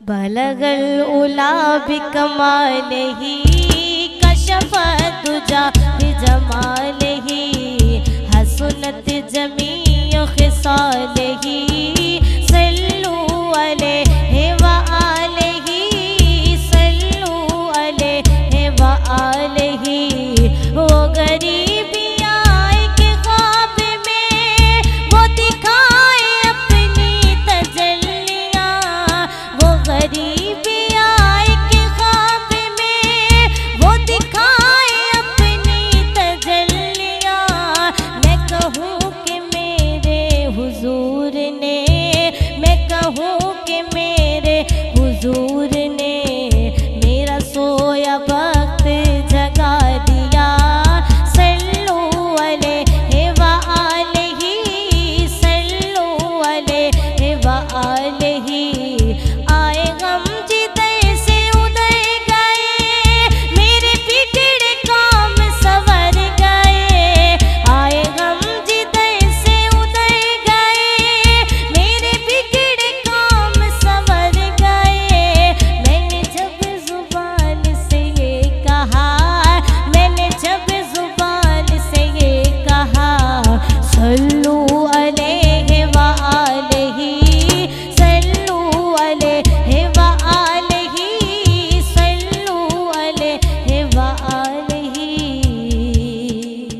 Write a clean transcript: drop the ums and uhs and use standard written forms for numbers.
बलगल उला बिकमालिही कशफ दुजा बिजमालिही हसनत जमीअ खिसालिही सल्लू अलैहि व आलिही सल्लू अलैहि व आलिही। वो गरीबी आए के ख्वाब में वो दिखाए अपनी तजल्लियाँ। वो गरीबी आए के ख्वाब में वो दिखाए अपनी तजल्लियाँ। मैं कहूँ कि मेरे हुजूर ने, मैं कहूँ कि मेरे हुजूर